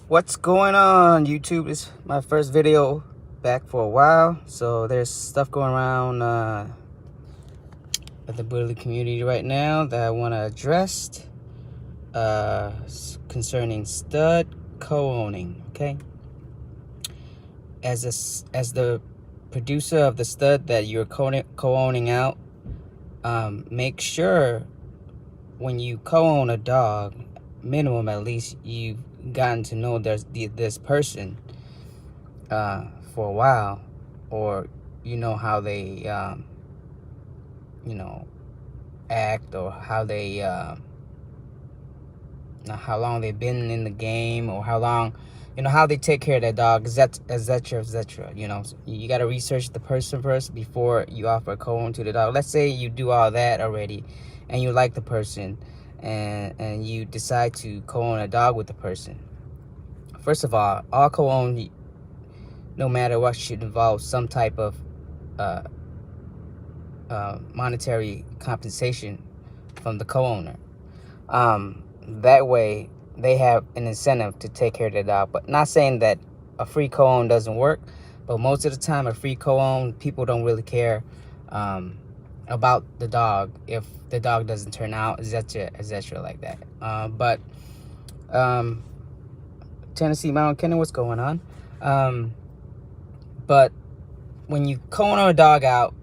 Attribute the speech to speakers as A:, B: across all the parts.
A: What's going on, YouTube? This is my first video back for a while, so there's stuff going around at the bully community right now that I want to address concerning stud co-owning. Okay, as the producer of the stud that you're co-owning out, make sure when you co-own a dog, minimum at least you've gotten to know this person for a while, or you know how they act, or how they how long they've been in the game, or how long how they take care of their dog, etc. So you got to research the person first before you offer a co-own to the dog. Let's say you do all that already and you like the person, and you decide to co-own a dog with the person. First of all co-own, no matter what, should involve some type of monetary compensation from the co-owner. That way they have an incentive to take care of their dog. But not saying that a free co-own doesn't work, but most of the time a free co-own, people don't really care about the dog if the dog doesn't turn out, etc like that. But Tennessee Mountain Kennel, what's going on? But when you co-own a dog out,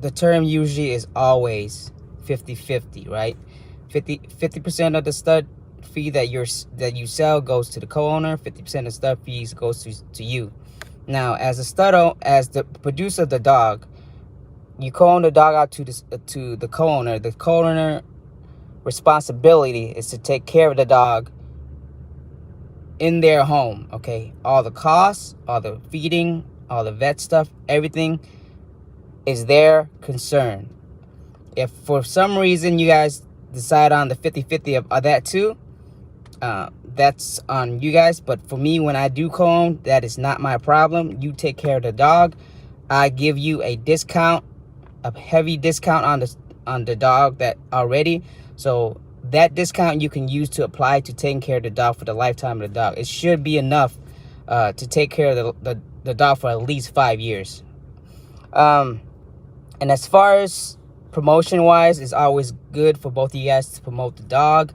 A: the term usually is always 50-50, right? 50% of the stud fee that you sell goes to the co-owner. 50% of stud fees goes to you. Now, as the producer of the dog, you co-own the dog out to the co-owner. The co-owner responsibility is to take care of the dog in their home. Okay, all the costs, all the feeding, all the vet stuff, everything is their concern. If for some reason you guys decide on the 50-50 of that too, that's on you guys. But for me, when I do co-own, that is not my problem. You take care of the dog. I give you a discount, a heavy discount on the dog that already. So that discount you can use to apply to taking care of the dog for the lifetime of the dog. It should be enough to take care of the dog for at least 5 years. And as far as promotion wise, it's always good for both of you guys to promote the dog.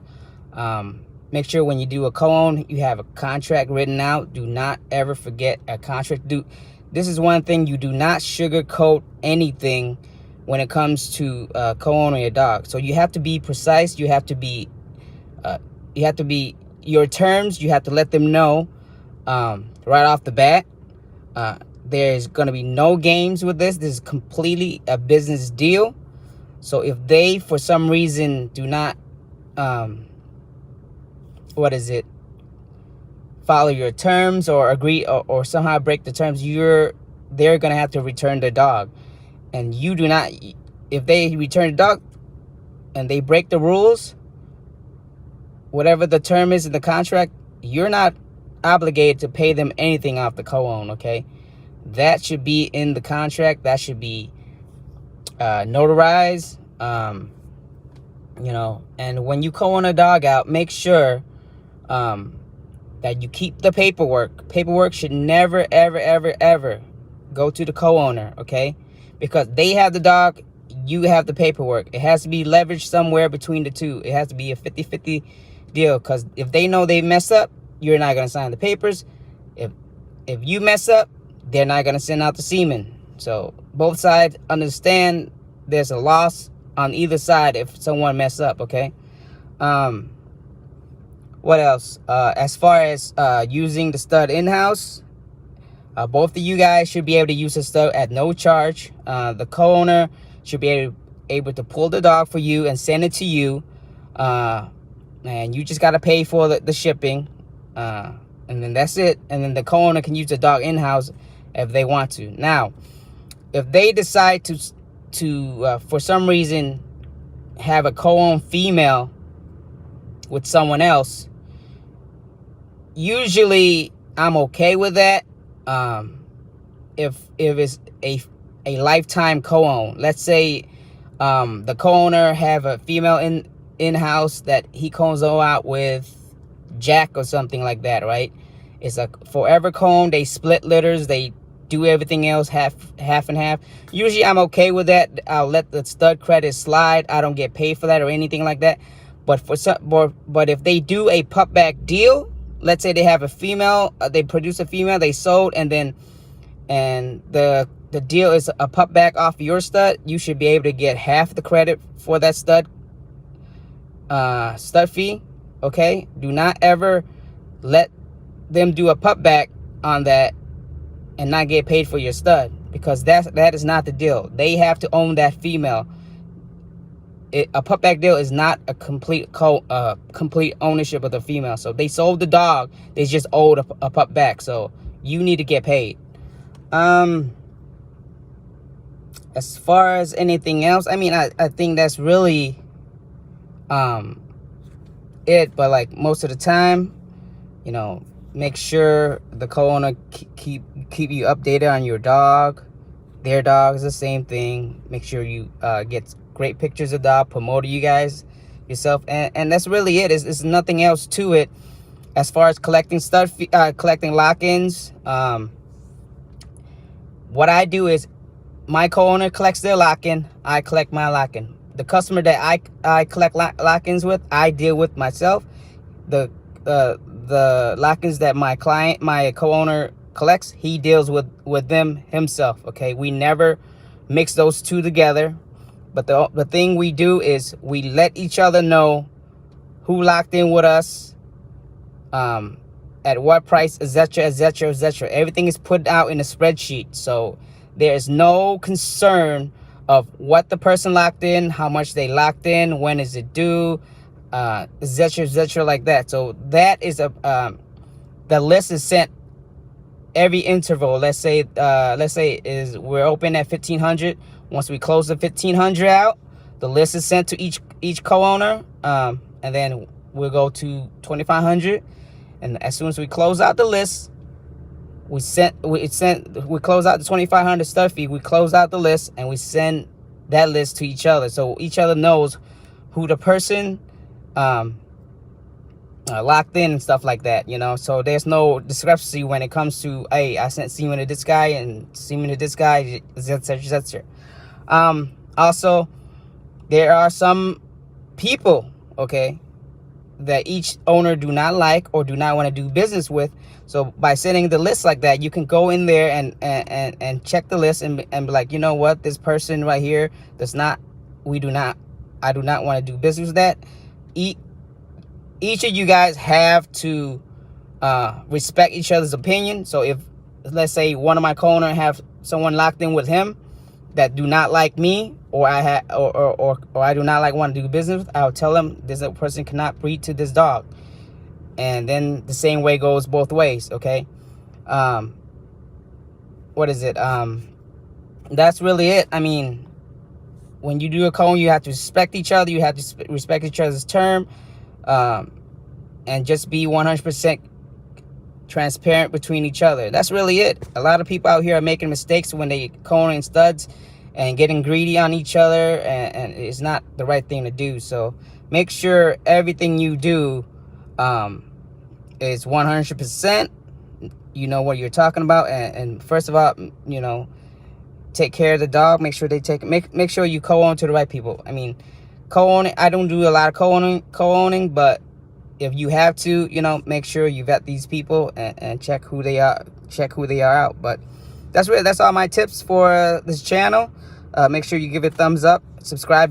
A: Make sure when you do a co-own, you have a contract written out. Do not ever forget a contract. This is one thing, you do not sugarcoat anything when it comes to co-owning a dog. So you have to be precise. You have to be your terms. You have to let them know right off the bat. There's going to be no games with this. This is completely a business deal. So if they, for some reason, do not, follow your terms or agree or somehow break the terms, they're going to have to return the dog. And you do not, if they return the dog and they break the rules, whatever the term is in the contract, you're not obligated to pay them anything off the co-own, okay? That should be in the contract. That should be notarized. And when you co-own a dog out, make sure that you keep the paperwork. Paperwork should never, ever go to the co-owner, okay? Because they have the dog, you have the paperwork. It has to be leveraged somewhere between the two. It has to be a 50-50 deal, because if they know they mess up, you're not going to sign the papers. If you mess up, they're not going to send out the semen. So both sides understand there's a loss on either side if someone mess up, okay? What else? As far as using the stud in-house, both of you guys should be able to use the stud at no charge. The co-owner should be able to pull the dog for you and send it to you. And you just got to pay for the shipping. And then that's it. And then the co-owner can use the dog in-house if they want to. Now, if they decide to for some reason have a co-owned female with someone else, usually I'm okay with that. If it's a lifetime co-own, let's say the co-owner have a female in-house that he co-owns out with Jack or something like that, right? It's a forever comb. They split litters. They do everything else half and half. Usually I'm okay with that. I'll let the stud credit slide. I don't get paid for that or anything like that. But for some, but if they do a pup back deal, let's say they have a female, they produce a female, they sold, and the deal is a pup back off your stud, you should be able to get half the credit for that stud fee. Okay, do not ever let them do a pup back on that and not get paid for your stud, because that is not the deal. They have to own that female. A pup back deal is not a complete ownership of the female. So they sold the dog, they just owed a pup back, so you need to get paid. As far as anything else, I mean, I think that's really it. But like most of the time, you know, make sure the co-owner keep you updated on your dog. Their dog is the same thing. Make sure you get great pictures of the dog, promote you guys yourself, and that's really it. It's nothing else to it. As far as collecting collecting lock-ins, what I do is my co-owner collects their lock-in, I collect my lock-in. The customer that I collect lock-ins with, I deal with myself. The lock-ins that my co-owner collects, he deals with them himself. Okay, we never mix those two together. But the thing we do is we let each other know who locked in with us, at what price, etc., etc., etc. Everything is put out in a spreadsheet, so there is no concern of what the person locked in, how much they locked in, when is it due, etc., etc., like that. So that is the list is sent every interval. Let's say we're open at 1500. Once we close the 1500 out, the list is sent to each co-owner, and then we'll go to 2500. And as soon as we close out the list, we close out the 2500 stud fee. We close out the list and we send that list to each other, so each other knows who the person locked in and stuff like that, you know. So there's no discrepancy when it comes to, hey, I sent semen to this guy and semen to this guy, etc., etc. Also, there are some people, okay, that each owner do not like or do not want to do business with. So by sending the list like that, you can go in there and check the list and be like, you know what, this person right here I do not want to do business with that. Each of you guys have to respect each other's opinion. So if, let's say, one of my co-owner have someone locked in with him that do not like me, or I do not want to do business with, I'll tell them this person cannot breed to this dog. And then the same way goes both ways, okay? What is it? That's really it. I mean, when you do a co-owner, you have to respect each other. You have to respect each other's term, and just be 100% transparent between each other. That's really it. A lot of people out here are making mistakes when they co-owning studs and getting greedy on each other, and it's not the right thing to do. So make sure everything you do is 100%. You know what you're talking about, and first of all, you know, take care of the dog. Make sure make sure you co-own to the right people. I mean, co-owning, I don't do a lot of co-owning, but if you have to, you know, make sure you vet these people and check who they are out. But that's all my tips for this channel. Make sure you give it a thumbs up, subscribe.